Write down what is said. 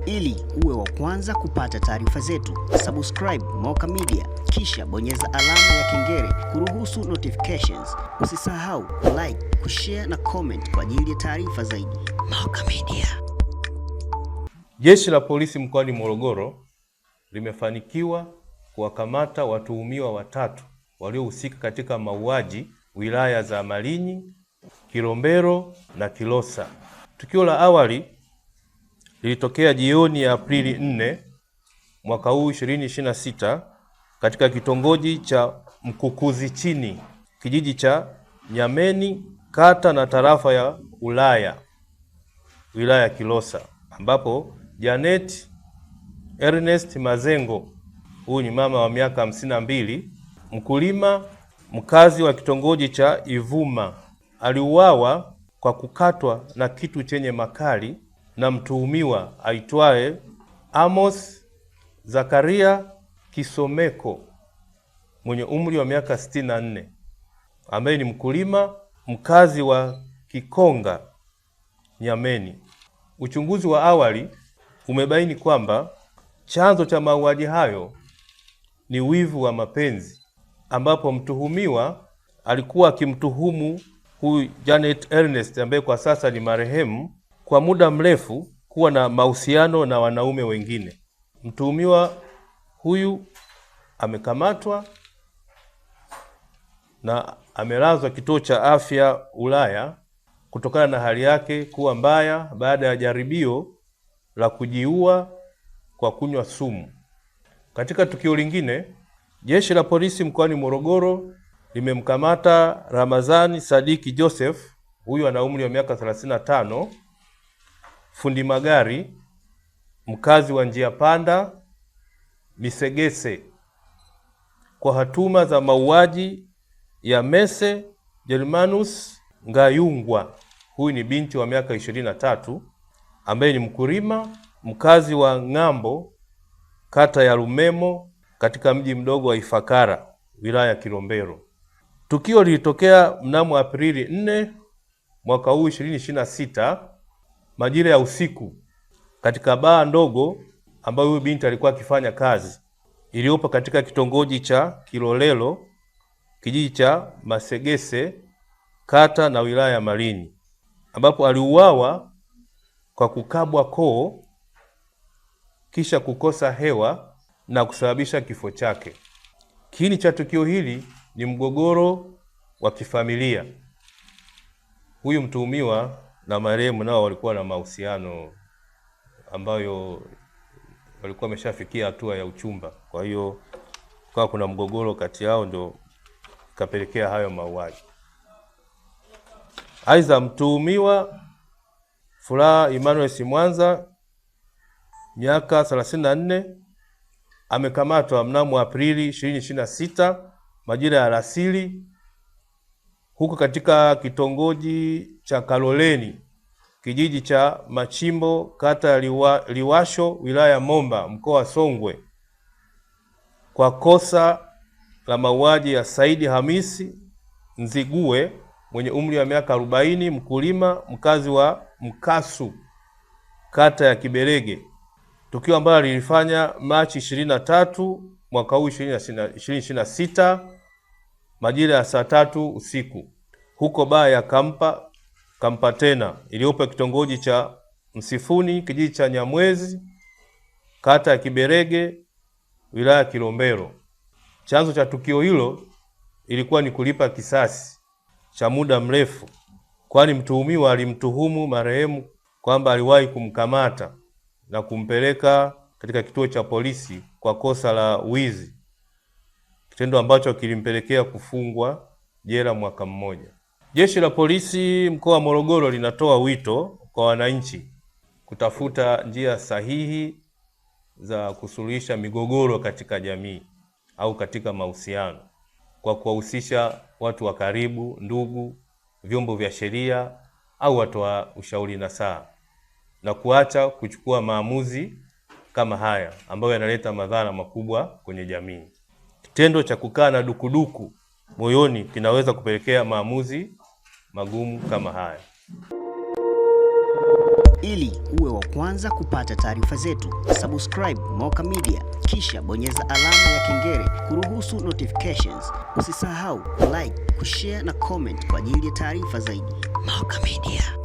Ili uwe wa kwanza kupata taarifa zetu, subscribe Moka Media kisha bonyeza alama ya kengele kuruhusu notifications. Usisahau like, kushare na comment kwa ajili ya taarifa zaidi. Moka Media. Jeshi la Polisi mkoani Morogoro limefanikiwa kuwakamata watuhumiwa watatu waliohusika katika mauaji wilaya za Malinyi, Kilombero na Kilosa. Tukio la awali lilitokea jioni ya Aprili 4 mwaka huu 2026 katika kitongoji cha Mkukuzi Chini, kijiji cha Nyameni, kata na tarafa ya Ulaya, wilaya ya Kilosa, ambapo Janet Ernest Mazengo, huyu ni mama wa miaka 52, mkulima mkazi wa kitongoji cha Ivuma, aliuawa kwa kukatwa na kitu chenye makali na mtuhumiwa aitwaye Amos Zakaria Kisomeko mwenye umri wa miaka 64, ambaye ni mkulima mkazi wa Kikonga, Nyameni. Uchunguzi wa awali umebaini kwamba chanzo cha mauaji hayo ni wivu wa mapenzi, ambapo mtuhumiwa alikuwa akimtuhumu huyu Janet Ernest ambaye kwa sasa ni marehemu kwa muda mrefu kuwa na mahusiano na wanaume wengine. Mtuhumiwa huyu amekamatwa na amelazwa kituo cha afya Ulaya kutokana na hali yake kuwa mbaya baada ya jaribio la kujiua kwa kunywa sumu. Katika tukio lingine, Jeshi la Polisi mkoani Morogoro limemkamata Ramazani Sadiki Joseph, huyu ana umri wa miaka 35, fundi magari, mkazi wa Njia Panda Misegese, kwa hatuma za mauaji ya Mese Germanus Ngayungwa, huyu ni binti wa miaka 23, ambaye ni mkulima mkazi wa Ng'ambo, kata ya Lumemo, katika mji mdogo wa Ifakara, wilaya ya Kilombero. Tukio lilitokea mnamo Aprili 4 mwaka huu 2026 majira ya usiku katika baa ndogo ambayo huyu binti alikuwa akifanya kazi, iliyopo katika kitongoji cha Kilolelo, kijiji cha Masegese, kata na wilaya ya Malinyi, ambapo aliuawa kwa kukabwa koo kisha kukosa hewa na kusababisha kifo chake. Kiini cha tukio hili ni mgogoro wa kifamilia. Huyu mtuhumiwa na marehemu nao walikuwa na mahusiano ambayo walikuwa wameshafikia hatua ya uchumba. Kwa hiyo kwa kuna mgogoro kati yao, ndio kapelekea hayo mauaji. Aidha, mtuhumiwa Furaha Emmanuel Simwanza, miaka 34, amekamatwa mnamo Aprili 2026 majira ya alasiri huko katika kitongoji cha Kaloleni, kijiji cha Machimbo, kata ya Liwasho, wilaya ya Momba, mkoa wa Songwe, kwa kosa la mauaji ya Saidi Hamisi Nzigue mwenye umri wa miaka 40, mkulima mkazi wa Mkasu, kata ya Kiberege, tukio ambalo lilifanya Machi 23 mwaka huu 2026 majira ya saa 3 usiku huko baa ya Kampa tena iliyopo kitongoji cha Msifuni, kijiji cha Nyamwezi, kata ya Kiberege, wilaya ya Kilombero. Chanzo cha tukio hilo ilikuwa ni kulipa kisasi cha muda mrefu, kwani mtuhumiwa alimtuhumu marehemu kwamba aliwahi kumkamata na kumpeleka katika kituo cha polisi kwa kosa la wizi, kitendo ambacho kilimpelekea kufungwa jela mwaka mmoja. Jeshi la Polisi mkoa wa Morogoro linatoa wito kwa wananchi kutafuta njia sahihi za kusuluhisha migogoro katika jamii au katika mahusiano kwa kuwahusisha watu wa karibu, ndugu, vyombo vya sheria au watu wa ushauri nasaha, na kuacha kuchukua maamuzi kama haya ambayo yanaleta madhara makubwa kwenye jamii. Kitendo cha kukaa na dukuduku moyoni kinaweza kupelekea maamuzi magumu kama haya. Ili uwe wa kwanza kupata taarifa zetu, subscribe Moka Media, kisha bonyeza alama ya kengele kuruhusu notifications. Usisahau like, kushare na comment kwa ajili ya taarifa zaidi. Moka Media.